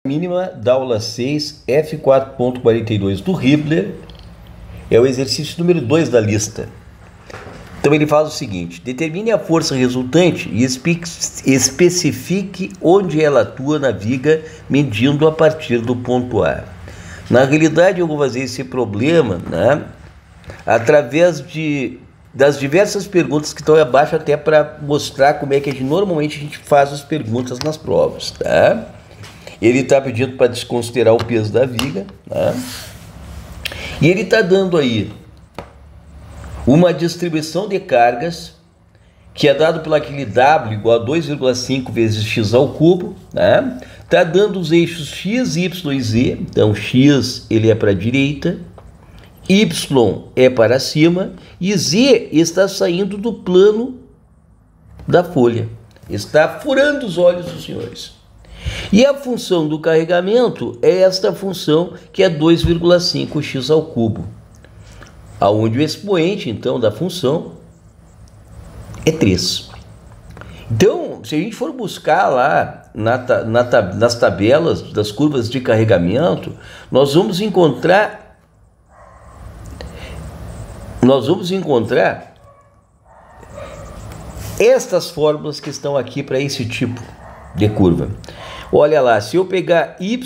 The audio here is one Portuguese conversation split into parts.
Mínima da aula 6, F4.42 do Hibbeler, é o exercício número 2 da lista. Então ele fala o seguinte: determine a força resultante e especifique onde ela atua na viga, medindo a partir do ponto A. Na realidade, eu vou fazer esse problema, através das diversas perguntas que estão abaixo, até para mostrar como é que normalmente a gente faz as perguntas nas provas, tá? Ele está pedindo para desconsiderar o peso da viga, e ele está dando aí uma distribuição de cargas que é dado pelo aquele W igual a 2,5 vezes x ao cubo, está dando os eixos x, y e z. Então x ele é para a direita, y é para cima e z está saindo do plano da folha, está furando os olhos dos senhores. E a função do carregamento é esta função, que é 2,5x ao cubo, aonde o expoente, então, da função é 3. Então, se a gente for buscar lá nas tabelas das curvas de carregamento, nós vamos encontrar estas fórmulas que estão aqui para esse tipo de curva. Olha lá, se eu pegar y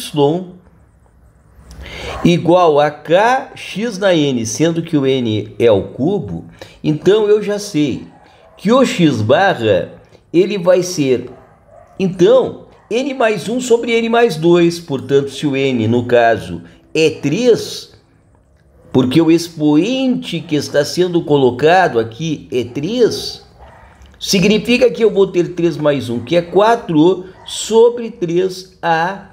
igual a kx na n, sendo que o n é o cubo, então eu já sei que o x barra ele vai ser, então, n mais 1 sobre n mais 2. Portanto, se o n, no caso, é 3, porque o expoente que está sendo colocado aqui é 3, significa que eu vou ter 3 mais 1, que é 4, sobre 3A,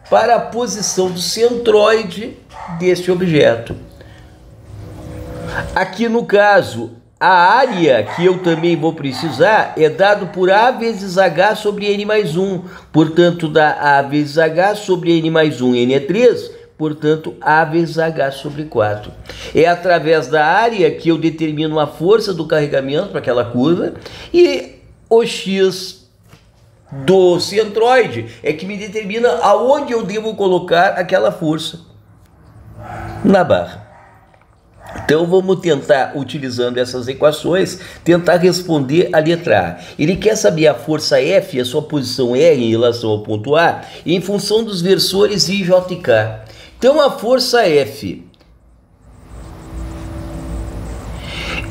para a posição do centroide deste objeto. Aqui no caso, a área que eu também vou precisar é dado por A vezes H sobre N mais 1. Portanto, dá A vezes H sobre N mais 1. N é 3, portanto, A vezes H sobre 4. É através da área que eu determino a força do carregamento para aquela curva, e o X do centroide é que me determina aonde eu devo colocar aquela força na barra. Então vamos tentar, utilizando essas equações, tentar responder a letra A. Ele quer saber a força F, a sua posição R em relação ao ponto A, em função dos versores I, J e K. Então a força F,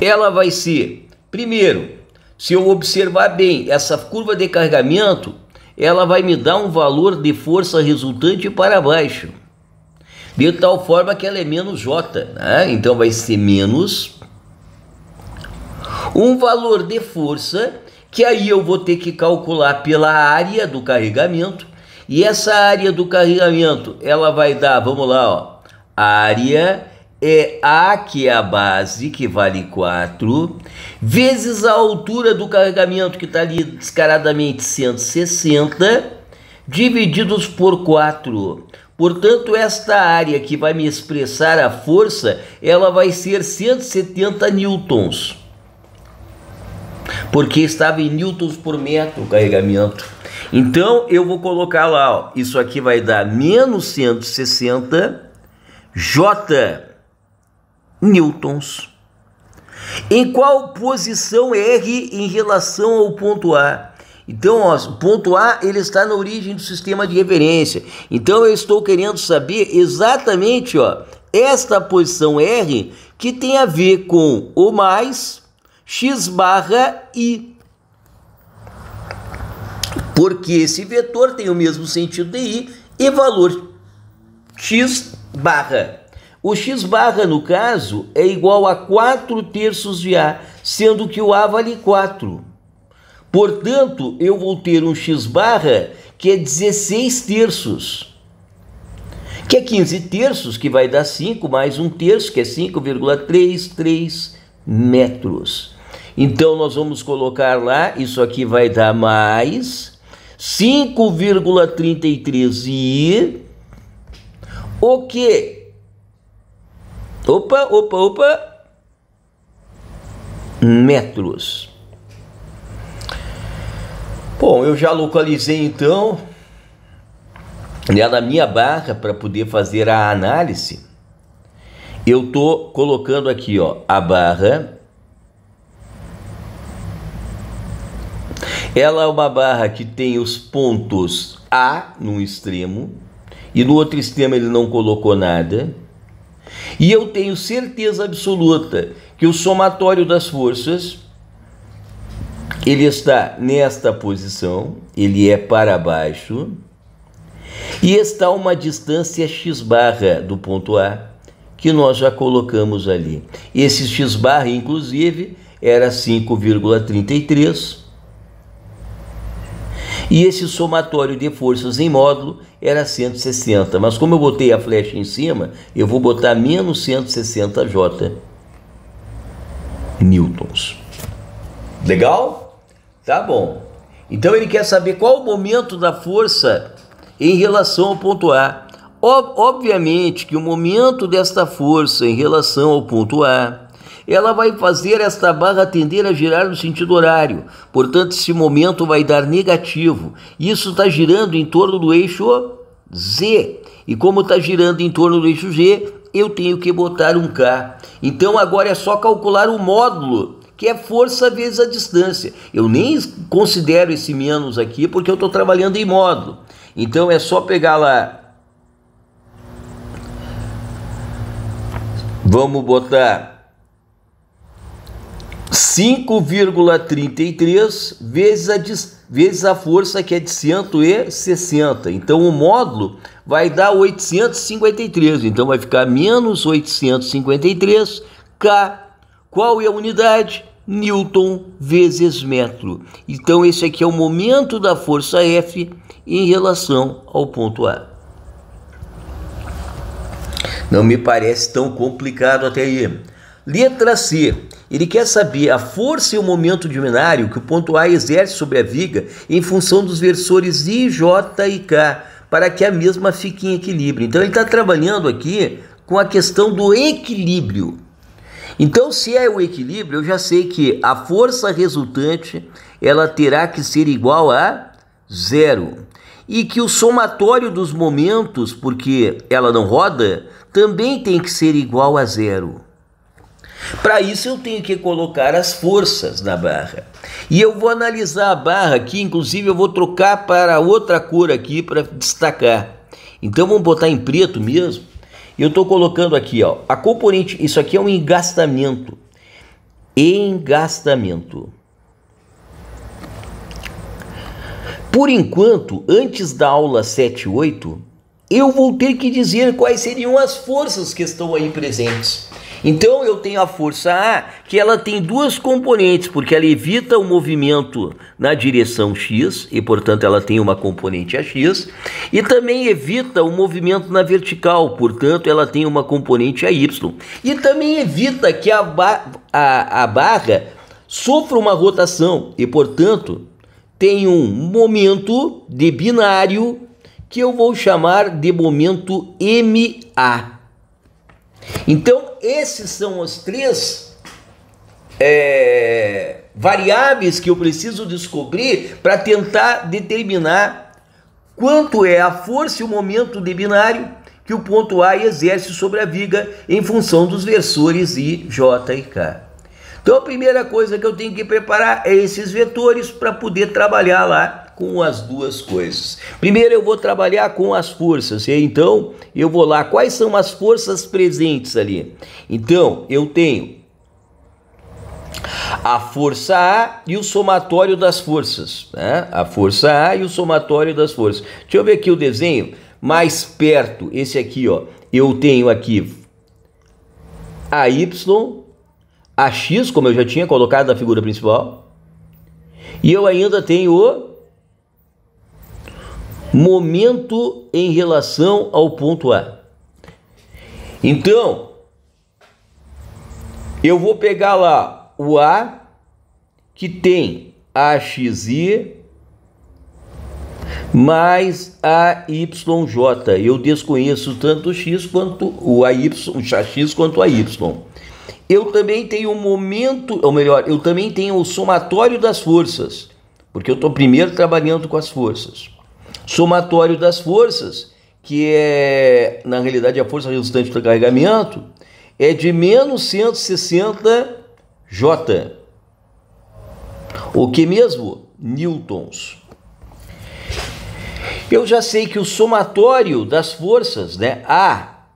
ela vai ser, primeiro, se eu observar bem essa curva de carregamento, ela vai me dar um valor de força resultante para baixo, de tal forma que ela é menos J, Então vai ser menos um valor de força, que aí eu vou ter que calcular pela área do carregamento, e essa área do carregamento, ela vai dar, vamos lá, área é A, que é a base, que vale 4, vezes a altura do carregamento, que está ali descaradamente 160, divididos por 4. Portanto, esta área que vai me expressar a força, ela vai ser 170 newtons, porque estava em newtons por metro o carregamento. Então, eu vou colocar lá, isso aqui vai dar menos 160 J newtons. Em qual posição R em relação ao ponto A? Então, o ponto A ele está na origem do sistema de referência. Então, eu estou querendo saber exatamente esta posição R, que tem a ver com o mais x barra I. Porque esse vetor tem o mesmo sentido de I e valor x barra. O x barra, no caso, é igual a 4/3 de A, sendo que o A vale 4. Portanto, eu vou ter um x barra que é 16 terços, que é 15 terços, que vai dar 5, mais 1/3, que é 5,33 metros. Então, nós vamos colocar lá, isso aqui vai dar mais 5,33 I, o que? Metros. Bom, eu já localizei então Na minha barra, para poder fazer a análise, eu estou colocando aqui, ó, a barra. Ela é uma barra que tem os pontos A num extremo e no outro extremo ele não colocou nada. E eu tenho certeza absoluta que o somatório das forças, ele está nesta posição, ele é para baixo, e está uma distância x barra do ponto A, que nós já colocamos ali. Esse x barra, inclusive, era 5,33, e esse somatório de forças em módulo era 160, mas como eu botei a flecha em cima, eu vou botar menos 160 J newtons. Legal? Tá bom. Então ele quer saber qual o momento da força em relação ao ponto A. Obviamente que o momento desta força em relação ao ponto A, ela vai fazer esta barra tender a girar no sentido horário. Portanto, esse momento vai dar negativo. Isso está girando em torno do eixo Z. E como está girando em torno do eixo G, eu tenho que botar um K. Então agora é só calcular o módulo, que é força vezes a distância. Eu nem considero esse menos aqui, porque eu estou trabalhando em módulo. Então é só pegar lá. Vamos botar 5,33 vezes a força, que é de 160. Então o módulo vai dar 853. Então vai ficar menos 853 K. Qual é a unidade? Newton vezes metro. Então esse aqui é o momento da força F em relação ao ponto A. Não me parece tão complicado até aí. Letra C. Ele quer saber a força e o momento diminuário que o ponto A exerce sobre a viga em função dos versores I, J e K, para que a mesma fique em equilíbrio. Então ele está trabalhando aqui com a questão do equilíbrio. Então, se é o equilíbrio, eu já sei que a força resultante ela terá que ser igual a zero. E que o somatório dos momentos, porque ela não roda, também tem que ser igual a zero. Para isso eu tenho que colocar as forças na barra. E eu vou analisar a barra aqui, inclusive eu vou trocar para outra cor aqui para destacar. Então vamos botar em preto mesmo. Eu estou colocando aqui, ó, a componente, isso aqui é um engastamento. Engastamento. Por enquanto, antes da aula 7 e 8, eu vou ter que dizer quais seriam as forças que estão aí presentes. Então eu tenho a força A, que ela tem duas componentes, porque ela evita o movimento na direção X, e portanto ela tem uma componente AX, e também evita o movimento na vertical, portanto ela tem uma componente AY. E também evita que a barra sofra uma rotação, e portanto tem um momento de binário, que eu vou chamar de momento MA. Então, esses são os três variáveis que eu preciso descobrir para tentar determinar quanto é a força e o momento de binário que o ponto A exerce sobre a viga em função dos versores I, J e K. Então, a primeira coisa que eu tenho que preparar é esses vetores para poder trabalhar lá com as duas coisas. Primeiro eu vou trabalhar com as forças, e então eu vou lá, quais são as forças presentes ali? Então eu tenho a força A e o somatório das forças, né? A força A e o somatório das forças. Deixa eu ver aqui o desenho mais perto, esse aqui, ó. Eu tenho aqui a Y, a X, como eu já tinha colocado na figura principal, e eu ainda tenho o momento em relação ao ponto A. Então, eu vou pegar lá o A, que tem AXI mais AYJ. Eu desconheço tanto o X quanto o AY, o AX quanto o AY. Eu também tenho o momento, ou melhor, eu também tenho o somatório das forças, porque eu estou primeiro trabalhando com as forças. Somatório das forças que é, na realidade, a força resultante do carregamento, é de menos 160 J. O que mesmo? Newtons. Eu já sei que o somatório das forças, né, A,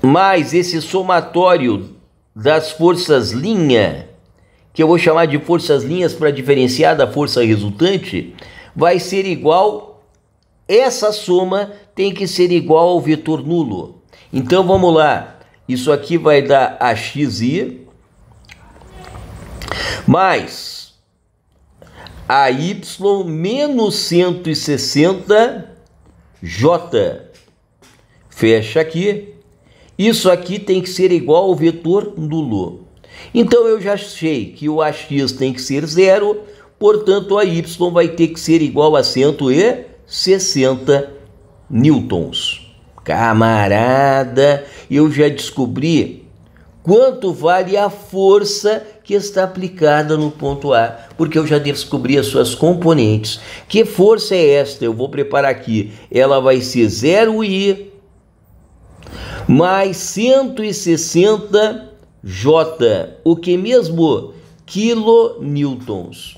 mais esse somatório das forças linha, que eu vou chamar de forças linhas para diferenciar da força resultante, vai ser igual, essa soma tem que ser igual ao vetor nulo. Então vamos lá, isso aqui vai dar AXI mais AY menos 160 J. Fecha aqui. Isso aqui tem que ser igual ao vetor nulo. Então eu já sei que o AX tem que ser zero, portanto a Y vai ter que ser igual a 160 newtons. Camarada, eu já descobri quanto vale a força que está aplicada no ponto A, porque eu já descobri as suas componentes. Que força é esta? Eu vou preparar aqui. Ela vai ser 0I mais 160 J, o que mesmo? Kilonewtons.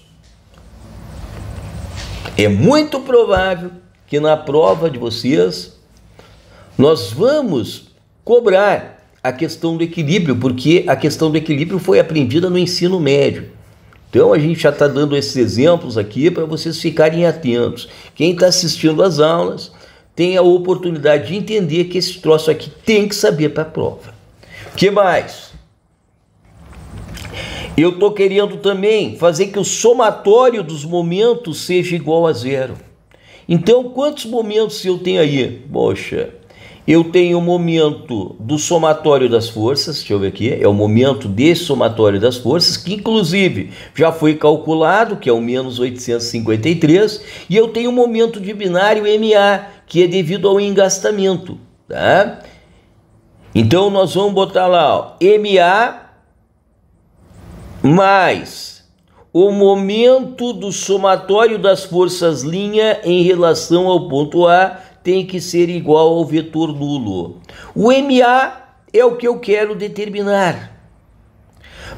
É muito provável que na prova de vocês nós vamos cobrar a questão do equilíbrio, porque a questão do equilíbrio foi aprendida no ensino médio. Então a gente já está dando esses exemplos aqui para vocês ficarem atentos. Quem está assistindo às aulas tem a oportunidade de entender que esse troço aqui tem que saber para a prova. O que mais? Eu estou querendo também fazer que o somatório dos momentos seja igual a zero. Então, quantos momentos eu tenho aí? Poxa, eu tenho o momento do somatório das forças, deixa eu ver aqui, é o momento desse somatório das forças, que inclusive já foi calculado, que é o menos 853, e eu tenho o momento de binário MA, que é devido ao engastamento, tá? Então nós vamos botar lá, ó, MA mais o momento do somatório das forças linha em relação ao ponto A tem que ser igual ao vetor nulo. O MA é o que eu quero determinar,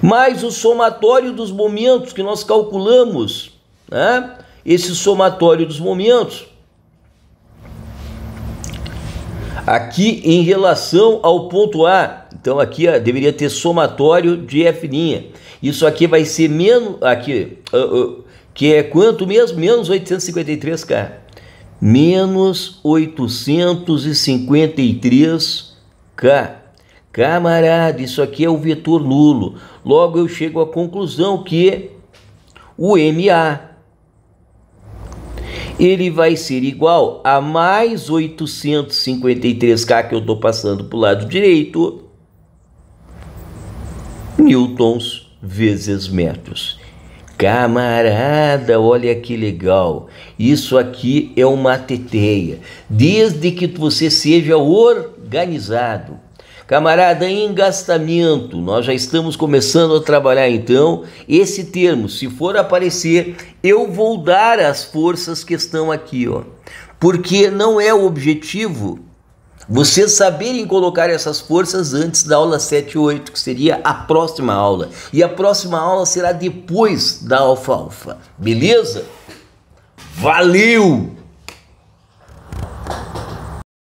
mais o somatório dos momentos que nós calculamos, né? Esse somatório dos momentos aqui em relação ao ponto A. Então aqui deveria ter somatório de F'. Isso aqui vai ser menos, aqui, que é quanto mesmo? Menos 853K. Menos 853K. Camarada, isso aqui é o vetor nulo. Logo eu chego à conclusão que o MA ele vai ser igual a mais 853K, que eu estou passando para o lado direito, newtons vezes metros. Camarada, olha que legal. Isso aqui é uma teteia. Desde que você seja organizado. Camarada, engastamento. Nós já estamos começando a trabalhar então esse termo. Se for aparecer, eu vou dar as forças que estão aqui, ó. Porque não é o objetivo vocês saberem colocar essas forças antes da aula 7 e 8, que seria a próxima aula. E a próxima aula será depois da alfalfa. Beleza? Valeu!